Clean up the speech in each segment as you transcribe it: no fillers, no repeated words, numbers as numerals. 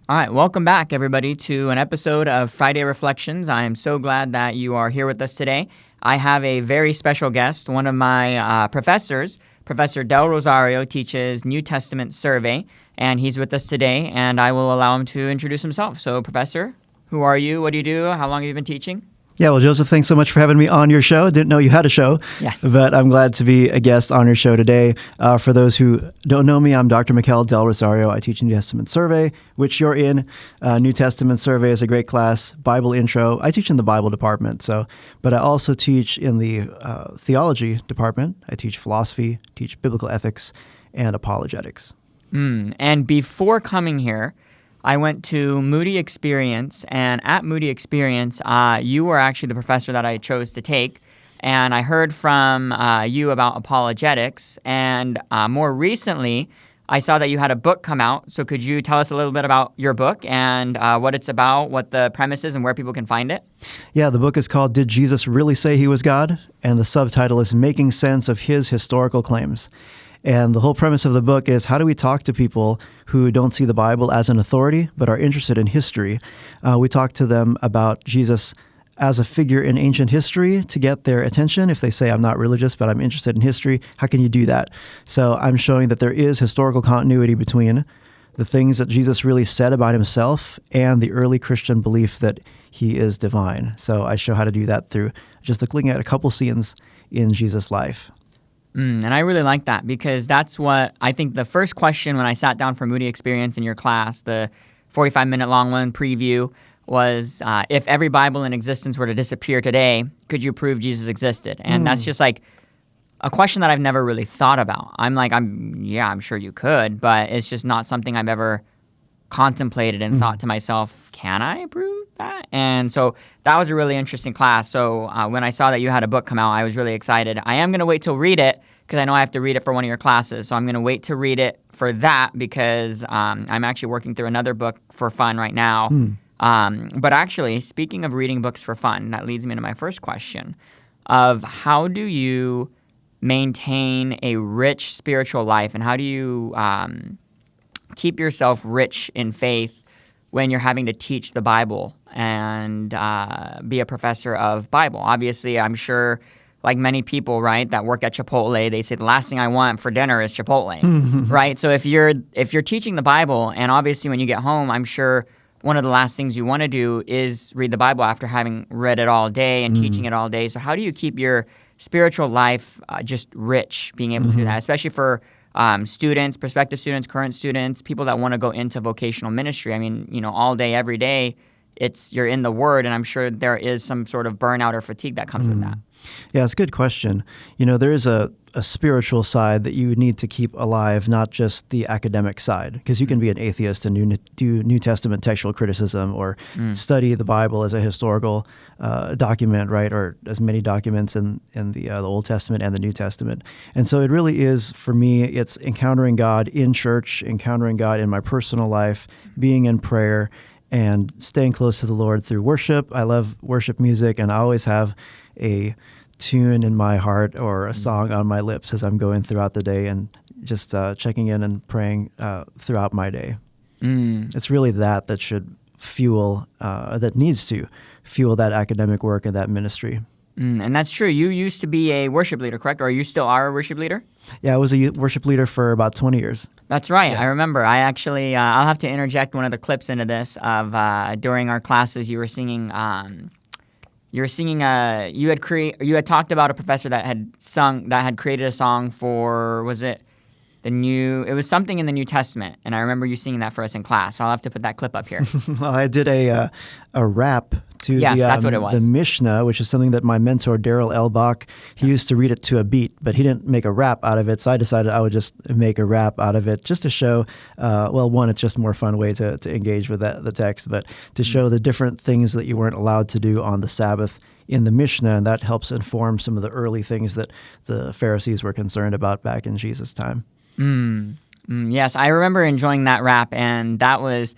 All right, welcome back, everybody, to an episode of Friday Reflections. I am so glad that you are here with us today. I have a very special guest. One of my professors, Professor Del Rosario, teaches New Testament survey, and he's with us today, and I will allow him to introduce himself. So, Professor, who are you? What do you do? How long have you been teaching? Yeah, well, Joseph, thanks so much for having me on your show. Didn't know you had a show, Yes. But I'm glad to be a guest on your show today. For those who don't know me, I'm Dr. Mikel Del Rosario. I teach New Testament Survey, which you're in. New Testament Survey is a great class. Bible Intro, I teach in the Bible department. But I also teach in the theology department. I teach philosophy, teach biblical ethics, and apologetics. And before coming here, I went to Moody Experience, and at Moody Experience, you were actually the professor that I chose to take, and I heard from you about apologetics, and more recently, I saw that you had a book come out, so could you tell us a little bit about your book and what it's about, what the premise is, and where people can find it? Yeah, the book is called Did Jesus Really Say He Was God? And the subtitle is Making Sense of His Historical Claims. And the whole premise of the book is how do we talk to people who don't see the Bible as an authority but are interested in history? We talk to them about Jesus as a figure in ancient history to get their attention. If they say, I'm not religious, but I'm interested in history, how can you do that? So I'm showing that there is historical continuity between the things that Jesus really said about himself and the early Christian belief that he is divine. So I show how to do that through just looking at a couple scenes in Jesus' life. And I really like that because that's what I think the first question when I sat down for Moody Experience in your class, the 45-minute long one preview, was if every Bible in existence were to disappear today, could you prove Jesus existed? And that's just like a question that I've never really thought about. I'm sure you could, but it's just not something I've ever contemplated and thought to myself, can I prove that? And so that was a really interesting class. So when I saw that you had a book come out, I was really excited. I am going to wait till read it because I know I have to read it for one of your classes. So I'm going to wait to read it for that because I'm actually working through another book for fun right now. But actually, speaking of reading books for fun, that leads me to my first question of how do you maintain a rich spiritual life and how do you keep yourself rich in faith when you're having to teach the Bible and be a professor of Bible? Obviously, I'm sure, like many people, right, that work at Chipotle, they say the last thing I want for dinner is Chipotle, right? So if you're teaching the Bible, and obviously when you get home, I'm sure one of the last things you want to do is read the Bible after having read it all day and teaching it all day. So how do you keep your spiritual life just rich, being able to do that, especially for students, prospective students, current students, people that want to go into vocational ministry? I mean, all day, every day, you're in the Word, and I'm sure there is some sort of burnout or fatigue that comes with that. Yeah, it's a good question. There is a spiritual side that you need to keep alive, not just the academic side, because you can be an atheist and do New Testament textual criticism or study the Bible as a historical document, right, or as many documents in the Old Testament and the New Testament. And so it really is, for me, it's encountering God in church, encountering God in my personal life, being in prayer, and staying close to the Lord through worship. I love worship music, and I always have a tune in my heart or a song on my lips as I'm going throughout the day and just checking in and praying throughout my day. It's really that should fuel, that needs to fuel that academic work and that ministry. And that's true. You used to be a worship leader, correct? Or you still are a worship leader? Yeah, I was a worship leader for about 20 years. That's right. Yeah. I remember. I actually, I'll have to interject one of the clips into this of during our classes, you were singing. You had talked about a professor that had created a song for, was it it was something in the New Testament, and I remember you singing that for us in class. So I'll have to put that clip up here. Well, I did a rap to that's what it was. The Mishnah, which is something that my mentor, Daryl Elbach, he used to read it to a beat, but he didn't make a rap out of it, so I decided I would just make a rap out of it just to show, one, it's just a more fun way to engage with the text, but to show the different things that you weren't allowed to do on the Sabbath in the Mishnah, and that helps inform some of the early things that the Pharisees were concerned about back in Jesus' time. Yes, I remember enjoying that rap, and that was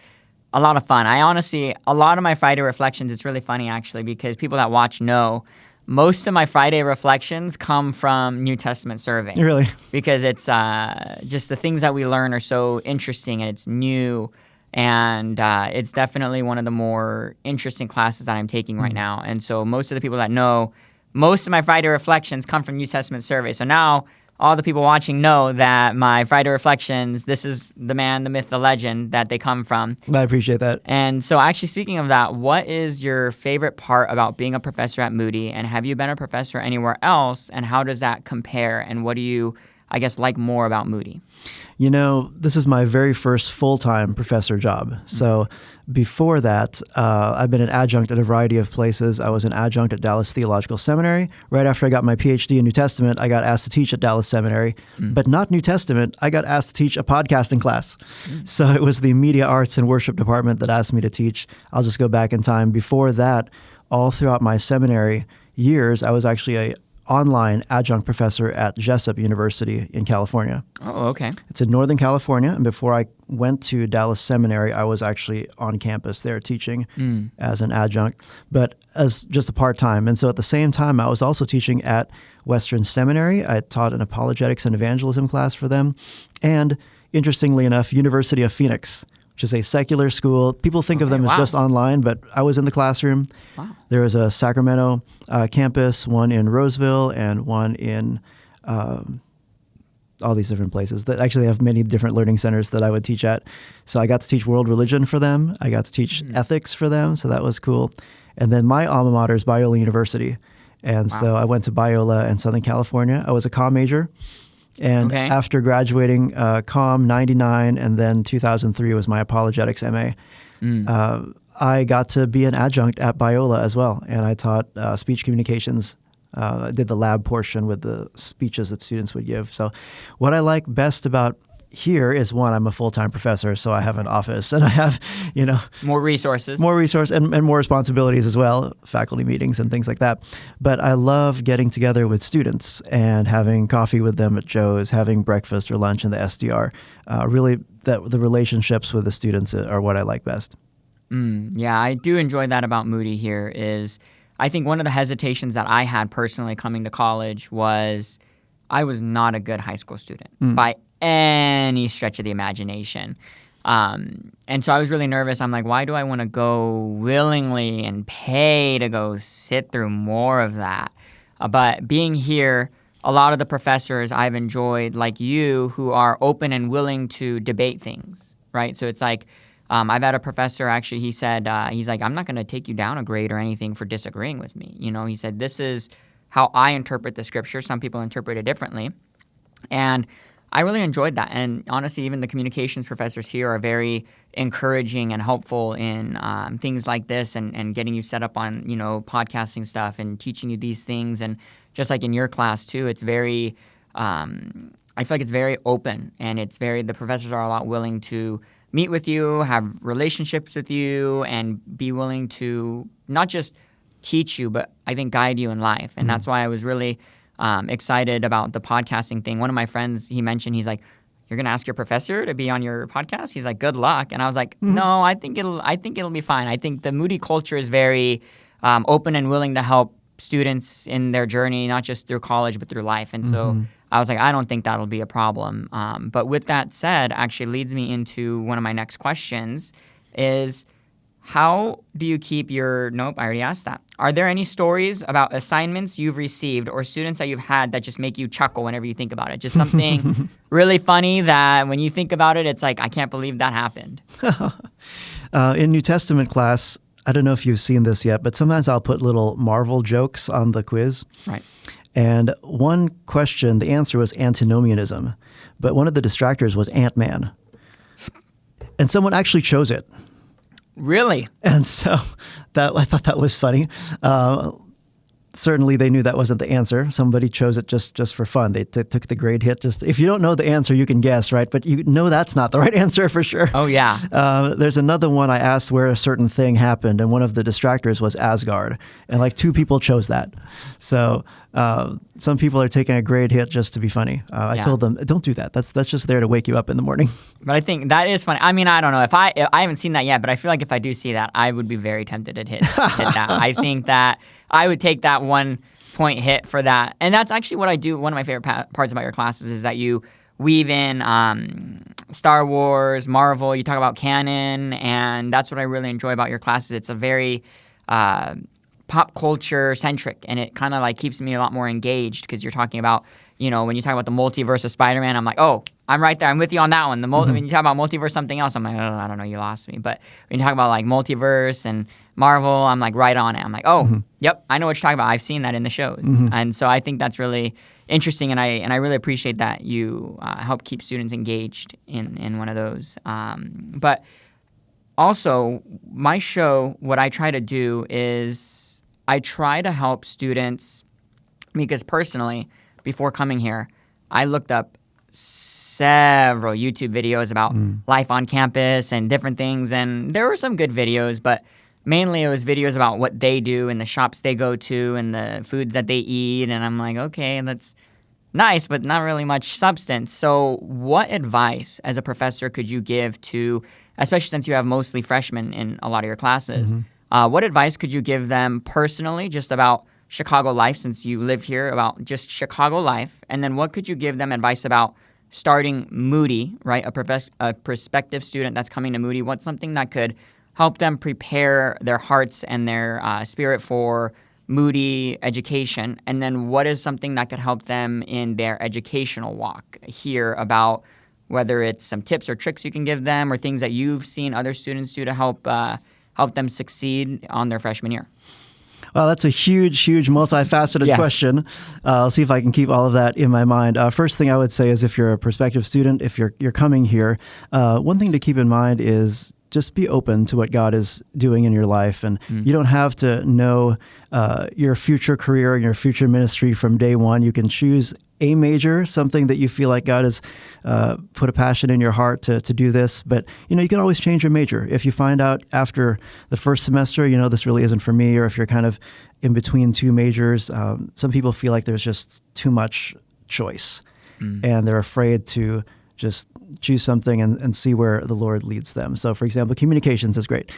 a lot of fun. A lot of my Friday reflections, it's really funny actually, because people that watch know most of my Friday reflections come from New Testament survey. Really? Because it's just the things that we learn are so interesting and it's new. And it's definitely one of the more interesting classes that I'm taking right now. And so most of the people that know, most of my Friday reflections come from New Testament survey. So now all the people watching know that my Friday reflections, this is the man, the myth, the legend that they come from. I appreciate that. And so actually speaking of that, what is your favorite part about being a professor at Moody? And have you been a professor anywhere else? And how does that compare? And what do you, I guess, like more about Moody? You know, this is my very first full-time professor job. So before that, I've been an adjunct at a variety of places. I was an adjunct at Dallas Theological Seminary. Right after I got my PhD in New Testament, I got asked to teach at Dallas Seminary, but not New Testament. I got asked to teach a podcasting class. So it was the Media Arts and Worship department that asked me to teach. I'll just go back in time. Before that, all throughout my seminary years, I was actually a online adjunct professor at Jessup University in California. Oh, okay. It's in Northern California. And before I went to Dallas Seminary, I was actually on campus there teaching as an adjunct, but as just a part-time. And so at the same time, I was also teaching at Western Seminary. I taught an apologetics and evangelism class for them. And interestingly enough, University of Phoenix, which is a secular school. People think of them as just online, but I was in the classroom. Wow. There was a Sacramento campus, one in Roseville, and one in all these different places that actually have many different learning centers that I would teach at. So I got to teach world religion for them. I got to teach ethics for them, so that was cool. And then my alma mater is Biola University. And so I went to Biola in Southern California. I was a comm major. And after graduating comm 99 and then 2003 was my apologetics MA, I got to be an adjunct at Biola as well. And I taught speech communications. I did the lab portion with the speeches that students would give. So what I like best about here is, one, I'm a full-time professor, so I have an office and I have, more resources and more responsibilities as well, faculty meetings and things like that. But I love getting together with students and having coffee with them at Joe's, having breakfast or lunch in the SDR. Really, the relationships with the students are what I like best. Yeah, I do enjoy that about Moody here is I think one of the hesitations that I had personally coming to college was I was not a good high school student by any stretch of the imagination. And so I was really nervous. I'm like, why do I want to go willingly and pay to go sit through more of that? But being here, a lot of the professors I've enjoyed, like you, who are open and willing to debate things, right? So it's like, I've had a professor, actually, he said, he's like, I'm not going to take you down a grade or anything for disagreeing with me. He said, this is how I interpret the scripture. Some people interpret it differently. And I really enjoyed that. And honestly, even the communications professors here are very encouraging and helpful in things like this and getting you set up on, podcasting stuff and teaching you these things. And just like in your class too, it's very, I feel like it's very open and the professors are a lot willing to meet with you, have relationships with you, and be willing to not just teach you, but I think guide you in life. And that's why I was really excited about the podcasting thing. One of my friends, he mentioned, he's like, "You're gonna ask your professor to be on your podcast?" He's like, "Good luck." And I was like, "No, I think it'll be fine. I think the Moody culture is very open and willing to help students in their journey, not just through college but through life." And so I was like, I don't think that'll be a problem. But with that said, actually leads me into one of my next questions is, how do you keep your, nope, I already asked that. Are there any stories about assignments you've received or students that you've had that just make you chuckle whenever you think about it? Just something really funny that when you think about it, it's like, I can't believe that happened. In New Testament class, I don't know if you've seen this yet, but sometimes I'll put little Marvel jokes on the quiz. Right. And one question, the answer was antinomianism, but one of the distractors was Ant-Man. And someone actually chose it. Really? And so I thought that was funny. Certainly they knew that wasn't the answer. Somebody chose it just for fun. They took the grade hit. If you don't know the answer, you can guess, right? But you know that's not the right answer for sure. Oh, yeah. There's another one I asked where a certain thing happened, and one of the distractors was Asgard. And like 2 people chose that. So some people are taking a grade hit just to be funny. I told them, don't do that. That's just there to wake you up in the morning. But I think that is funny. I mean, I don't know. If I haven't seen that yet, but I feel like if I do see that, I would be very tempted to hit that. I think that I would take that 1 point hit for that. And that's actually what I do. One of my favorite parts about your classes is that you weave in Star Wars, Marvel. You talk about canon, and that's what I really enjoy about your classes. It's a very pop culture centric, and it kind of like keeps me a lot more engaged because you're talking about, when you talk about the multiverse of Spider-Man, I'm like, oh, I'm right there. I'm with you on that one. When you talk about multiverse something else, I'm like, oh, I don't know, you lost me. But when you talk about like multiverse and Marvel, I'm like right on it. I'm like, oh, yep, I know what you're talking about. I've seen that in the shows. And so I think that's really interesting, and I really appreciate that you help keep students engaged in one of those. But also, my show, what I try to do is I try to help students, because personally, before coming here, I looked up several YouTube videos about life on campus and different things, and there were some good videos, but mainly it was videos about what they do and the shops they go to and the foods that they eat, and I'm like, okay, that's nice, but not really much substance. So what advice as a professor could you give to, especially since you have mostly freshmen in a lot of your classes, what advice could you give them personally just about Chicago life, since you live here, about just Chicago life? And then what could you give them advice about starting Moody, right? A prospective student that's coming to Moody. What's something that could help them prepare their hearts and their spirit for Moody education? And then what is something that could help them in their educational walk here, about whether it's some tips or tricks you can give them or things that you've seen other students do to help them succeed on their freshman year? Well, that's a huge, multifaceted question. I'll see if I can keep all of that in my mind. First thing I would say is, if you're a prospective student, if you're coming here, one thing to keep in mind is just be open to what God is doing in your life. And you don't have to know your future career and your future ministry from day one. You can choose a major, something that you feel like God has put a passion in your heart to do this. But, you can always change your major. If you find out after the first semester, this really isn't for me, or if you're kind of in between two majors, some people feel like there's just too much choice and they're afraid to just choose something and see where the Lord leads them. So, for example, communications is great.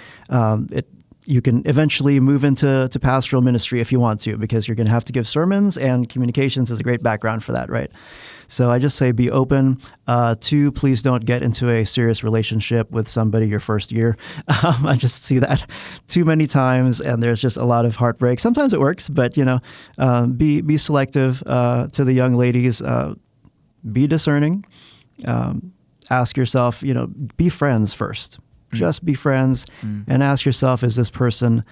You can eventually move into pastoral ministry if you want to, because you're going to have to give sermons, and communications is a great background for that, right? So I just say be open. Two, please don't get into a serious relationship with somebody your first year. I just see that too many times, and there's just a lot of heartbreak. Sometimes it works, but be selective to the young ladies. Be discerning. Ask yourself, be friends first. Just be friends and ask yourself, is this person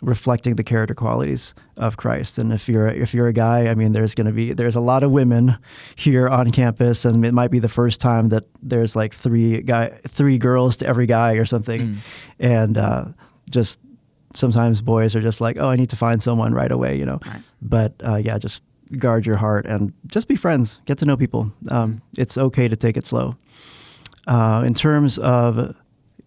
reflecting the character qualities of Christ? And if you're a guy, there's a lot of women here on campus, and it might be the first time that there's like three girls to every guy or something. And just sometimes boys are just like, oh, I need to find someone right away, Right. But just guard your heart and just be friends. Get to know people. It's okay to take it slow. In terms of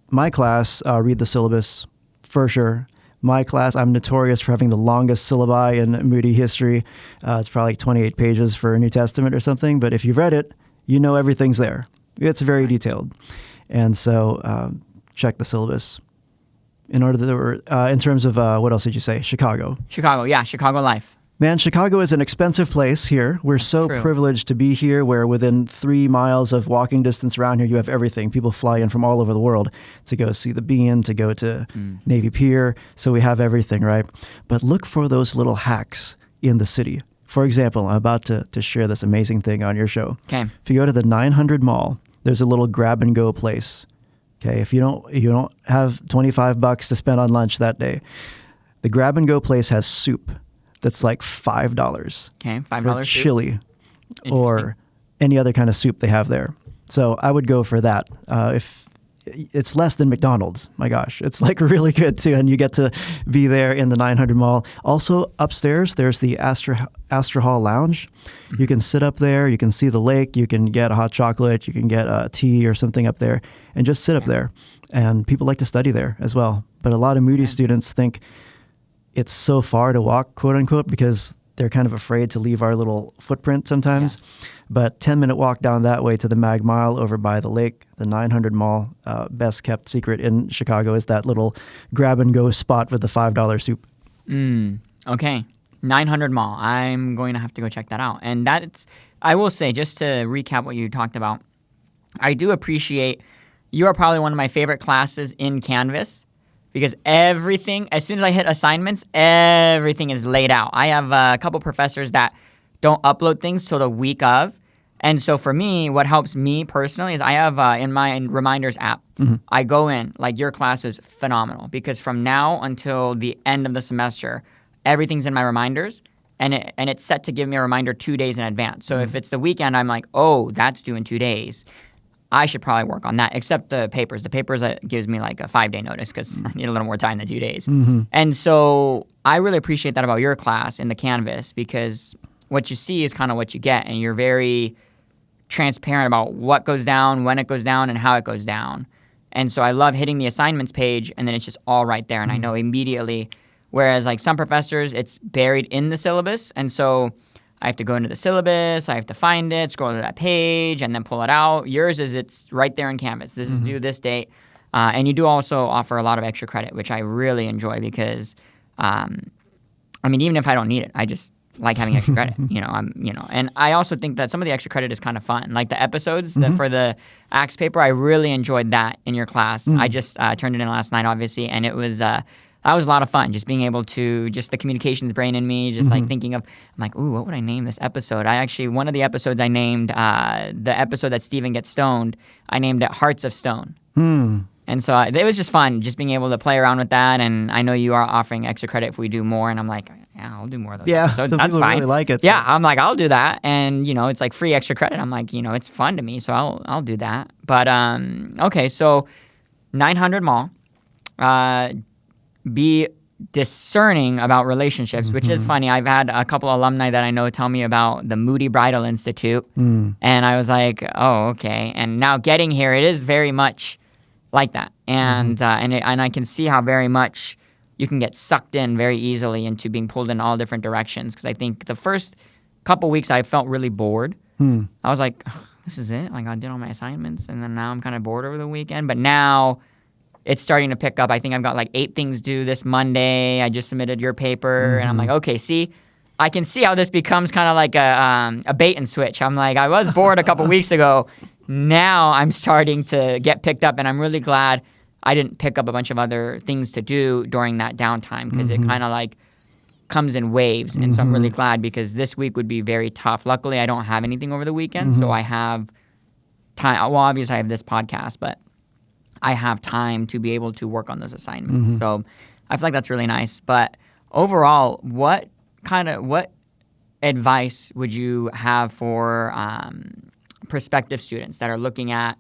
my class, read the syllabus for sure. My class, I'm notorious for having the longest syllabi in Moody history. It's probably like 28 pages for a New Testament or something. But if you've read it, everything's there. It's very detailed. And so check the syllabus. In terms of, what else did you say? Chicago, yeah, Chicago life. Man, Chicago is an expensive place here. We're so privileged to be here, where within 3 miles of walking distance around here, you have everything. People fly in from all over the world to go see the Bean, to go to Navy Pier. So we have everything, right? But look for those little hacks in the city. For example, I'm about to share this amazing thing on your show. Okay. If you go to the 900 Mall, there's a little grab and go place. Okay, if you don't have $25 to spend on lunch that day, the grab and go place has soup that's like $5. Okay, $5 for chili or any other kind of soup they have there. So I would go for that. If it's less than McDonald's, my gosh, it's like really good too, and you get to be there in the 900 Mall. Also upstairs, there's the Astor Hall Lounge. You can sit up there, you can see the lake, you can get a hot chocolate, you can get a tea or something up there, and just sit up there. And people like to study there as well. But a lot of Moody students think it's so far to walk, quote unquote, because they're kind of afraid to leave our little footprint sometimes. Yes. But 10-minute walk down that way to the Mag Mile over by the lake, the 900 Mall, best kept secret in Chicago is that little grab and go spot with the $5 soup. Okay. 900 Mall. I'm going to have to go check that out. And I will say, just to recap what you talked about, I do appreciate you are probably one of my favorite classes in Canvas because everything, as soon as I hit assignments, everything is laid out. I have a couple professors that don't upload things till the week of. And so for me, what helps me personally is I have in my reminders app, I go in, like your class is phenomenal because from now until the end of the semester, everything's in my reminders and it's set to give me a reminder 2 days in advance. So if it's the weekend, I'm like, oh, that's due in 2 days. I should probably work on that, except the papers. The papers gives me like a 5-day notice because I need a little more time than 2 days. And so I really appreciate that about your class in the Canvas because what you see is kind of what you get, and you're very transparent about what goes down, when it goes down, and how it goes down. And so I love hitting the assignments page, and then it's just all right there, and I know immediately. Whereas like some professors, it's buried in the syllabus, and so I have to go into the syllabus, I have to find it, scroll to that page, and then pull it out. Yours is it's right there in Canvas. This is due this date. And you do also offer a lot of extra credit, which I really enjoy because, even if I don't need it, I just like having extra credit, and I also think that some of the extra credit is kind of fun. Like the episodes for the Acts paper, I really enjoyed that in your class. I just turned it in last night, obviously, and it was, that was a lot of fun, just being able to, just the communications brain in me, just like thinking of, I'm like, ooh, what would I name this episode? One of the episodes I named, the episode that Stephen gets stoned, I named it Hearts of Stone. And so it was just fun, just being able to play around with that. And I know you are offering extra credit if we do more. And I'm like, yeah, I'll do more of those episodes. That's fine. Really like it. Yeah, I'm like, I'll do that. And, it's like free extra credit. I'm like, it's fun to me, so I'll do that. But, okay, so 900 Mall. Be discerning about relationships, which is funny. I've had a couple alumni that I know tell me about the Moody Bridal Institute. And I was like, oh, okay. And now getting here, it is very much like that. And and I can see how very much you can get sucked in very easily into being pulled in all different directions. Because I think the first couple weeks I felt really bored. I was like, oh, this is it? Like I did all my assignments and then now I'm kind of bored over the weekend. But now it's starting to pick up. I think I've got like 8 things due this Monday. I just submitted your paper and I'm like, okay, see, I can see how this becomes kind of like a bait and switch. I'm like, I was bored a couple weeks ago. Now I'm starting to get picked up, and I'm really glad I didn't pick up a bunch of other things to do during that downtime because it kind of like comes in waves. And so I'm really glad because this week would be very tough. Luckily, I don't have anything over the weekend, so I have time. Well, obviously, I have this podcast, but I have time to be able to work on those assignments. So I feel like that's really nice. But overall, what advice would you have for prospective students that are looking at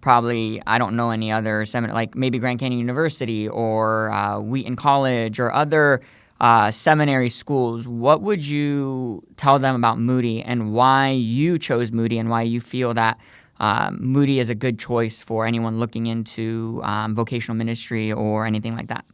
probably, I don't know any other seminar, like maybe Grand Canyon University or Wheaton College or other seminary schools? What would you tell them about Moody and why you chose Moody and why you feel that Moody is a good choice for anyone looking into vocational ministry or anything like that?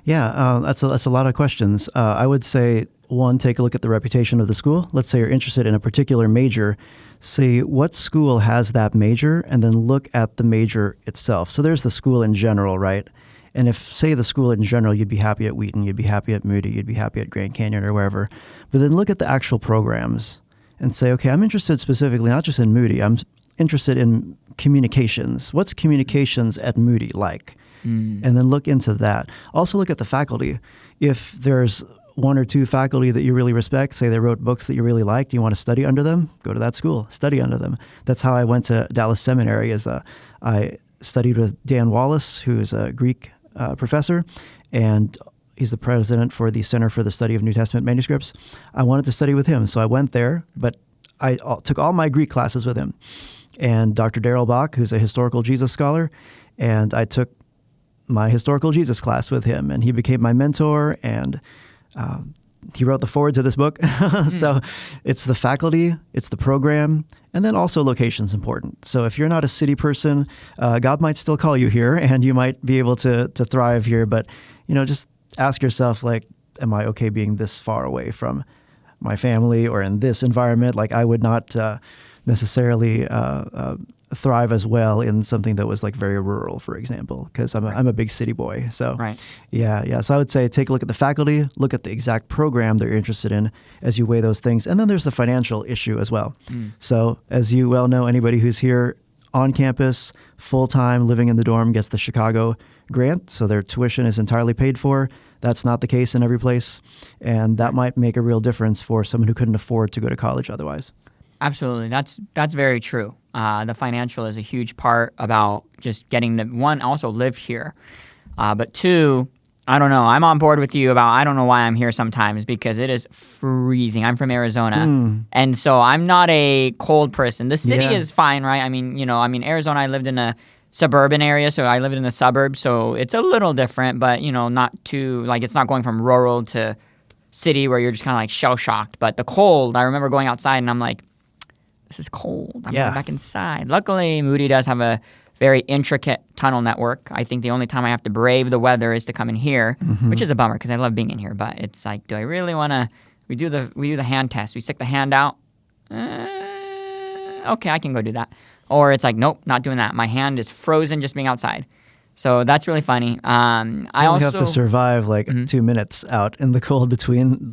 Yeah, that's a lot of questions. I would say, one, take a look at the reputation of the school. Let's say you're interested in a particular major. See what school has that major, and then look at the major itself. So there's the school in general, right? And if, say, the school in general, you'd be happy at Wheaton, you'd be happy at Moody, you'd be happy at Grand Canyon or wherever. But then look at the actual programs and say, okay, I'm interested specifically not just in Moody, I'm interested in communications. What's communications at Moody like? And then look into that. Also look at the faculty. If there's 1 or 2 faculty that you really respect, say they wrote books that you really liked, you want to study under them, go to that school, study under them. That's how I went to Dallas Seminary. I studied with Dan Wallace, who's a Greek professor, and he's the president for the Center for the Study of New Testament Manuscripts. I wanted to study with him, so I went there, but I took all my Greek classes with him. And Dr. Darrell Bach, who's a historical Jesus scholar, and I took my historical Jesus class with him, and he became my mentor, and he wrote the foreword to this book. So it's the faculty, it's the program, and then also location's important. So if you're not a city person, God might still call you here, and you might be able to thrive here, but just ask yourself, like, am I okay being this far away from my family or in this environment? Like, I would not necessarily thrive as well in something that was like very rural, for example, because I'm a big city boy. So Right. yeah. So I would say take a look at the faculty, look at the exact program they're interested in as you weigh those things. And then there's the financial issue as well. So as you well know, anybody who's here on campus, full-time, living in the dorm gets the Chicago grant. So their tuition is entirely paid for. That's not the case in every place. And that might make a real difference for someone who couldn't afford to go to college otherwise. Absolutely. That's very true. The financial is a huge part about just getting to, one, also live here. But two, I don't know. I'm on board with you about I don't know why I'm here sometimes because it is freezing. I'm from Arizona. And so I'm not a cold person. The city is fine, right? I mean, Arizona, I lived in a suburban area, so I lived in the suburbs, so it's a little different, but, not too, like, it's not going from rural to city where you're just kind of like shell-shocked. But the cold, I remember going outside and I'm like, this is cold. I'm going back inside. Luckily, Moody does have a very intricate tunnel network. I think the only time I have to brave the weather is to come in here, which is a bummer because I love being in here. But it's like, do I really want to? We do the hand test. We stick the hand out. Okay, I can go do that. Or it's like, nope, not doing that. My hand is frozen just being outside. So that's really funny. I also have to survive like 2 minutes out in the cold between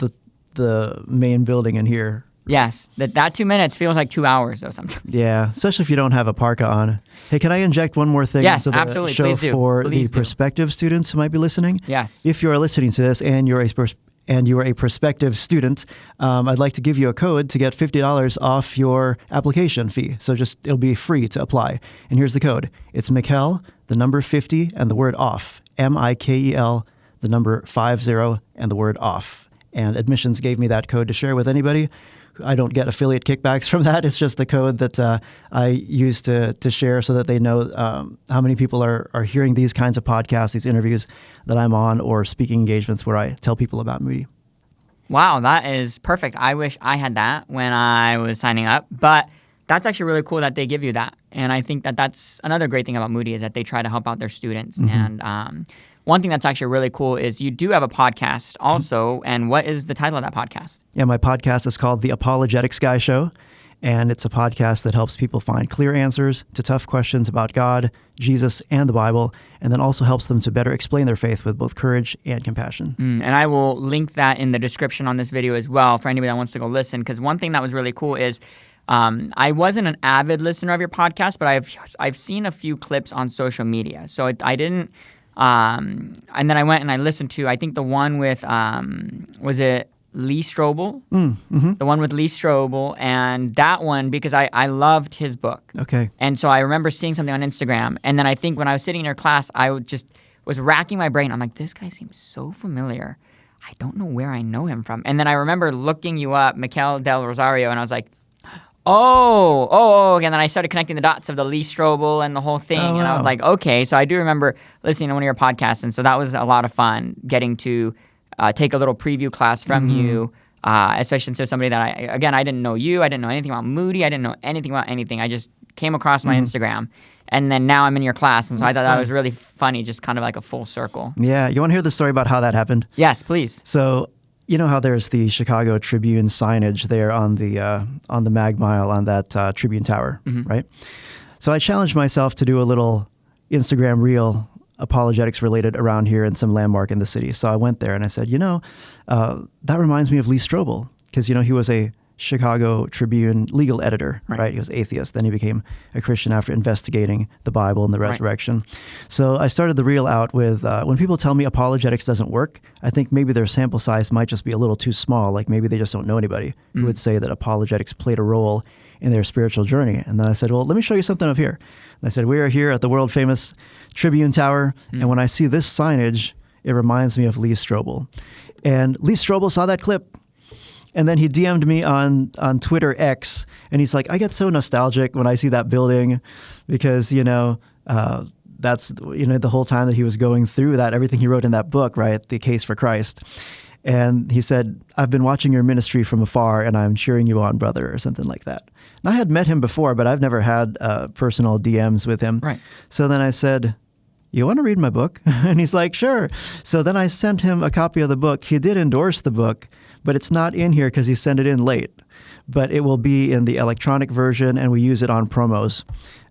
the main building and here. Yes, that 2 minutes feels like 2 hours though sometimes. Yeah, especially if you don't have a parka on. Hey, can I inject one more thing Yes, into the absolutely. show Please do. for Please the do. prospective students who might be listening? Yes. If you are listening to this and you're a prospective student, I'd like to give you a code to get $50 off your application fee. So it'll be free to apply. And here's the code. It's Mikel, the number 50, and the word off. Mikel, the number 50, and the word off. And admissions gave me that code to share with anybody. I don't get affiliate kickbacks from that. It's just a code that I use to share so that they know how many people are hearing these kinds of podcasts, these interviews that I'm on, or speaking engagements where I tell people about Moody. Wow, that is perfect. I wish I had that when I was signing up, but that's actually really cool that they give you that. And I think that that's another great thing about Moody is that they try to help out their students. And one thing that's actually really cool is you do have a podcast also. And what is the title of that podcast? Yeah, my podcast is called The Apologetics Guy Show. And it's a podcast that helps people find clear answers to tough questions about God, Jesus, and the Bible, and then also helps them to better explain their faith with both courage and compassion. And I will link that in the description on this video as well for anybody that wants to go listen. Because one thing that was really cool is I wasn't an avid listener of your podcast, but I've seen a few clips on social media. So I didn't... and then I went and I listened to, I think the one with, was it Lee Strobel? The one with Lee Strobel. And that one, because I loved his book. Okay. And so I remember seeing something on Instagram. And then I think when I was sitting in your class, I was racking my brain. I'm like, this guy seems so familiar. I don't know where I know him from. And then I remember looking you up, Mikel Del Rosario, and I was like, Oh, and then I started connecting the dots of the Lee Strobel and the whole thing, and I was like, okay, so I do remember listening to one of your podcasts, and so that was a lot of fun getting to take a little preview class from you, especially since somebody that I didn't know you, I didn't know anything about Moody, I didn't know anything about anything, I just came across my Instagram, and then now I'm in your class, and so I thought that was really funny, just kind of like a full circle. Yeah, you want to hear the story about how that happened? Yes, please. So... you know how there's the Chicago Tribune signage there on the Mag Mile on that Tribune Tower, right? So I challenged myself to do a little Instagram reel apologetics related around here in some landmark in the city. So I went there and I said, that reminds me of Lee Strobel because, he was a Chicago Tribune legal editor, right? He was atheist. Then he became a Christian after investigating the Bible and the resurrection. Right. So I started the reel out with, when people tell me apologetics doesn't work, I think maybe their sample size might just be a little too small. Like maybe they just don't know anybody who would say that apologetics played a role in their spiritual journey. And then I said, well, let me show you something up here. And I said, we are here at the world famous Tribune Tower. And when I see this signage, it reminds me of Lee Strobel. And Lee Strobel saw that clip. And then he DM'd me on Twitter X, and he's like, I get so nostalgic when I see that building because, that's, the whole time that he was going through that, everything he wrote in that book, right, The Case for Christ. And he said, I've been watching your ministry from afar, and I'm cheering you on, brother, or something like that. And I had met him before, but I've never had personal DMs with him. Right. So then I said, you want to read my book? And he's like, sure. So then I sent him a copy of the book. He did endorse the book, but it's not in here because he sent it in late. But it will be in the electronic version, and we use it on promos.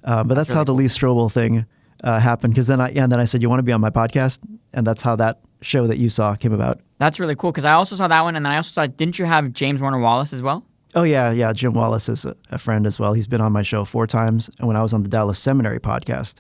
But that's how really the cool. Lee Strobel thing happened. Because then I said, you want to be on my podcast? And that's how that show that you saw came about. That's really cool because I also saw that one, and then I also saw. Didn't you have James Warner Wallace as well? Oh, yeah. Jim Wallace is a friend as well. He's been on my show 4 times. And when I was on the Dallas Seminary podcast,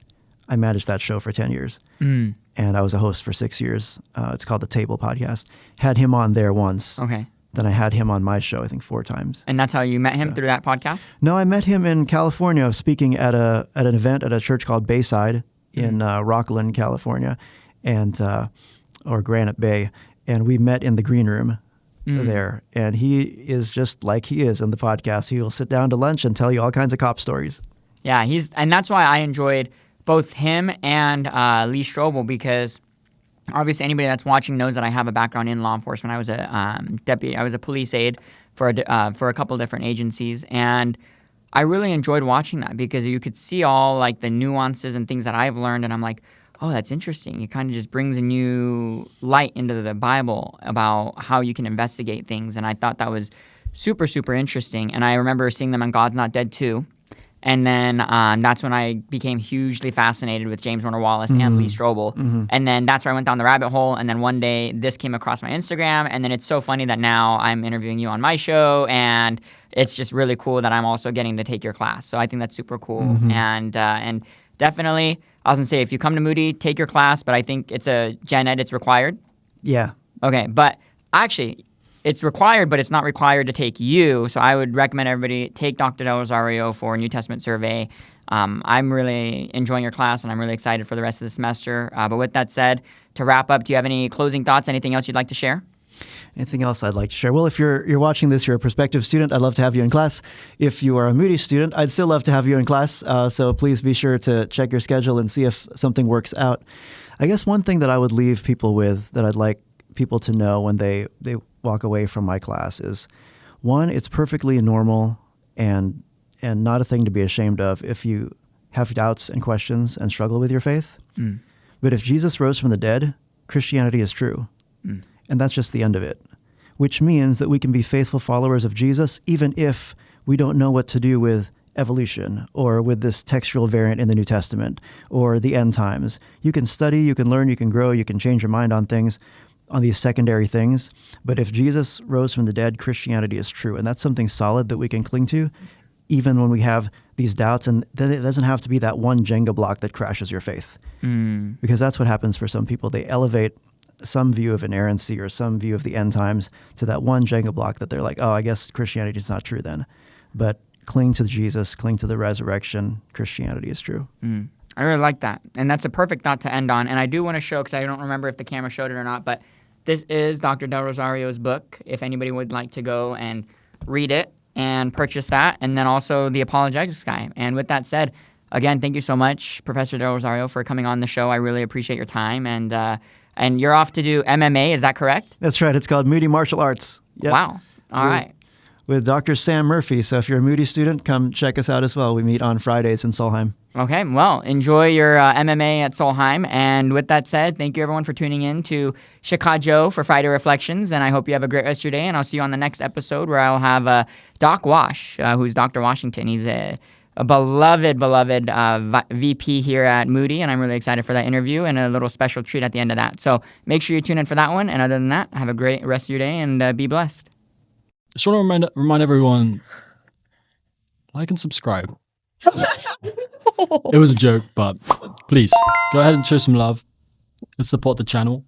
I managed that show for 10 years. Mm. And I was a host for 6 years. It's called The Table Podcast. Had him on there once. Okay. Then I had him on my show, I think 4 times. And that's how you met him through that podcast? No, I met him in California speaking at an event at a church called Bayside in Rockland, California, and or Granite Bay. And we met in the green room there. And he is just like he is in the podcast. He will sit down to lunch and tell you all kinds of cop stories. Yeah, and that's why I enjoyed both him and Lee Strobel, because obviously anybody that's watching knows that I have a background in law enforcement. I was a deputy. I was a police aide for a couple different agencies, and I really enjoyed watching that because you could see all like the nuances and things that I've learned, and I'm like, oh, that's interesting. It kind of just brings a new light into the Bible about how you can investigate things, and I thought that was super, super interesting. And I remember seeing them on God's Not Dead too. And then that's when I became hugely fascinated with James Warner Wallace and Lee Strobel. And then that's where I went down the rabbit hole. And then one day this came across my Instagram. And then it's so funny that now I'm interviewing you on my show. And it's just really cool that I'm also getting to take your class. So I think that's super cool. And definitely, I was going to say, if you come to Moody, take your class. But I think it's a gen ed, it's required. Yeah. Okay. But actually, it's required, but it's not required to take you. So I would recommend everybody take Dr. Del Rosario for New Testament Survey. I'm really enjoying your class, and I'm really excited for the rest of the semester. But with that said, to wrap up, do you have any closing thoughts? Anything else you'd like to share? Anything else I'd like to share? Well, if you're watching this, you're a prospective student, I'd love to have you in class. If you are a Moody student, I'd still love to have you in class. So please be sure to check your schedule and see if something works out. I guess one thing that I would leave people with that I'd like people to know when they walk away from my class is, one, it's perfectly normal and not a thing to be ashamed of if you have doubts and questions and struggle with your faith. But if Jesus rose from the dead, Christianity is true. And that's just the end of it, which means that we can be faithful followers of Jesus even if we don't know what to do with evolution or with this textual variant in the New Testament or the end times. You can study, you can learn, you can grow, you can change your mind on things, on these secondary things. But if Jesus rose from the dead, Christianity is true. And that's something solid that we can cling to even when we have these doubts. And then it doesn't have to be that one Jenga block that crashes your faith. Because that's what happens for some people. They elevate some view of inerrancy or some view of the end times to that one Jenga block that they're like, oh, I guess Christianity is not true then. But cling to Jesus, cling to the resurrection. Christianity is true. I really like that. And that's a perfect thought to end on. And I do want to show, because I don't remember if the camera showed it or not, but this is Dr. Del Rosario's book, if anybody would like to go and read it and purchase that. And then also The Apologetics Guy. And with that said, again, thank you so much, Professor Del Rosario, for coming on the show. I really appreciate your time. And you're off to do MMA, is that correct? That's right. It's called Moody Martial Arts. Yep. Wow. All right. With Dr. Sam Murphy. So if you're a Moody student, come check us out as well. We meet on Fridays in Solheim. Okay, well, enjoy your MMA at Solheim. And with that said, thank you everyone for tuning in to Chicago for Friday Reflections. And I hope you have a great rest of your day. And I'll see you on the next episode where I'll have Doc Wash, who's Dr. Washington. He's a beloved VP here at Moody. And I'm really excited for that interview and a little special treat at the end of that. So make sure you tune in for that one. And other than that, have a great rest of your day and be blessed. Just want to remind everyone, like and subscribe. It was a joke, but please go ahead and show some love and support the channel.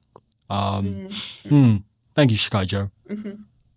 Thank you, Shikai Joe.